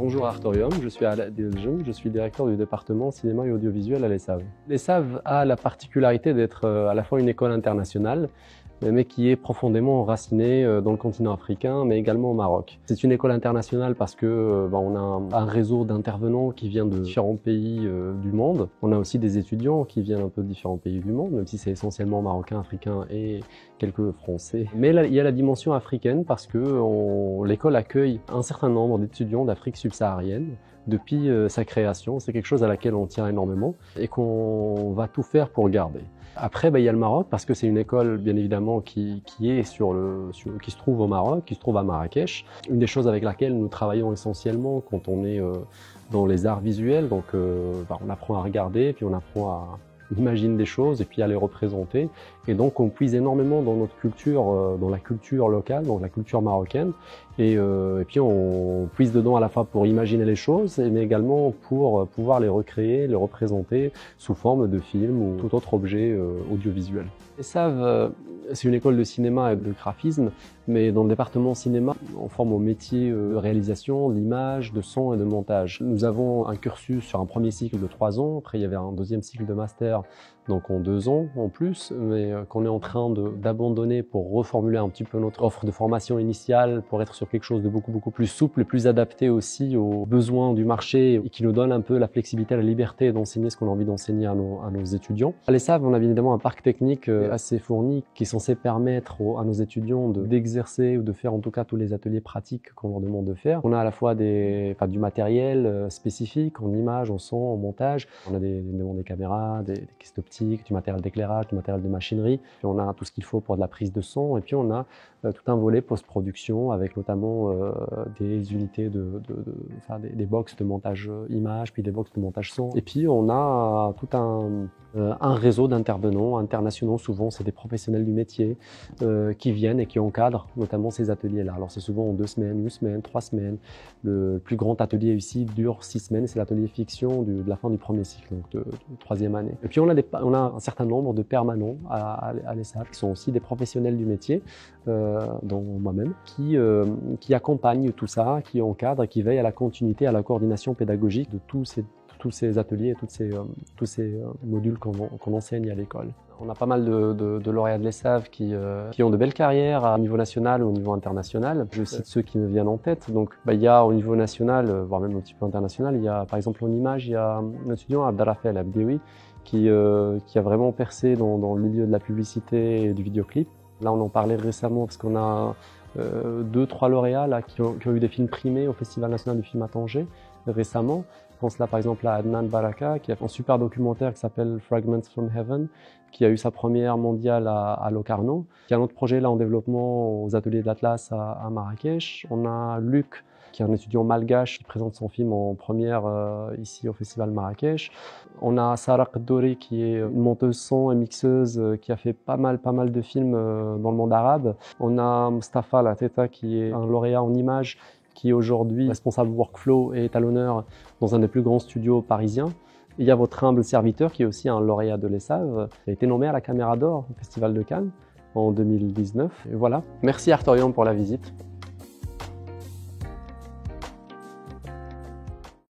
Bonjour Artorium, je suis Ala Diljum, je suis directeur du département cinéma et audiovisuel à l'ESSAV. L'ESSAV a la particularité d'être à la fois une école internationale, mais qui est profondément enracinée dans le continent africain, mais également au Maroc. C'est une école internationale parce que on a un réseau d'intervenants qui vient de différents pays du monde. On a aussi des étudiants qui viennent un peu de différents pays du monde, même si c'est essentiellement marocain, africain et quelques français. Mais là, il y a la dimension africaine parce que l'école accueille un certain nombre d'étudiants d'Afrique subsaharienne depuis sa création. C'est quelque chose à laquelle on tient énormément et qu'on va tout faire pour garder. Après, il y a le Maroc parce que c'est une école, bien évidemment, qui se trouve au Maroc, qui se trouve à Marrakech. Une des choses avec laquelle nous travaillons essentiellement quand on est dans les arts visuels, donc on apprend à regarder, puis on apprend à imaginer des choses et puis à les représenter. Et donc on puise énormément dans notre culture, dans la culture locale, donc la culture marocaine. Et puis on puise dedans à la fois pour imaginer les choses, mais également pour pouvoir les recréer, les représenter sous forme de film ou tout autre objet audiovisuel. l'ESSAV, c'est une école de cinéma et de graphisme, mais dans le département cinéma, on forme au métier de réalisation, d'image, de son et de montage. Nous avons un cursus sur un premier cycle de 3 ans, après il y avait un deuxième cycle de master, donc en 2 ans en plus, mais qu'on est en train d'abandonner pour reformuler un petit peu notre offre de formation initiale pour être sur quelque chose de beaucoup plus souple et plus adapté aussi aux besoins du marché et qui nous donne un peu la flexibilité, la liberté d'enseigner ce qu'on a envie d'enseigner à nos étudiants. À l'ESSAV, on a évidemment un parc technique assez fourni qui est censé permettre à nos étudiants d'exercer ou de faire en tout cas tous les ateliers pratiques qu'on leur demande de faire. On a à la fois du matériel spécifique en image, en son, en montage. On a des caméras, des caisses optiques, du matériel d'éclairage, du matériel de machinerie. Puis on a tout ce qu'il faut pour de la prise de son. Et puis on a tout un volet post-production avec notamment des unités des box de montage image, puis des box de montage son. Et puis on a tout un réseau d'intervenants internationaux. Souvent, c'est des professionnels du métier qui viennent et qui encadrent notamment ces ateliers-là. Alors c'est souvent en 2 semaines, 1 semaine, 3 semaines. Le plus grand atelier ici dure 6 semaines. C'est l'atelier fiction de la fin du premier cycle, donc de 3e année. Et puis on a un certain nombre de permanents à l'ESSAV qui sont aussi des professionnels du métier, dont moi-même, qui accompagnent tout ça, qui encadrent et qui veillent à la continuité, à la coordination pédagogique de tous ces ateliers et tous ces modules qu'on enseigne à l'école. On a pas mal de lauréats de l'ESSAV qui ont de belles carrières au niveau national ou au niveau international. Je cite ceux qui me viennent en tête. Donc, il y a au niveau national, voire même un petit peu international, il y a par exemple en image, il y a un étudiant, Abdelrafel Abdewi, qui a vraiment percé dans le milieu de la publicité et du vidéoclip. Là, on en parlait récemment parce qu'on a 2-3 lauréats là, qui ont eu des films primés au Festival national du film à Tanger récemment. Je pense là par exemple à Adnan Baraka qui a fait un super documentaire qui s'appelle Fragments from Heaven, qui a eu sa première mondiale à Locarno. Il y a un autre projet là en développement aux ateliers de l'Atlas à Marrakech. On a Luc, qui est un étudiant malgache qui présente son film en première ici au Festival Marrakech. On a Sarah Qaddouri qui est une monteuse son et mixeuse qui a fait pas mal de films dans le monde arabe. On a Mustafa Lateta qui est un lauréat en images qui est aujourd'hui responsable workflow et étalonneur dans un des plus grands studios parisiens. Il y a votre humble serviteur qui est aussi un lauréat de l'ESSAV. Il a été nommé à la Caméra d'Or au Festival de Cannes en 2019. Et voilà. Merci Artorium pour la visite.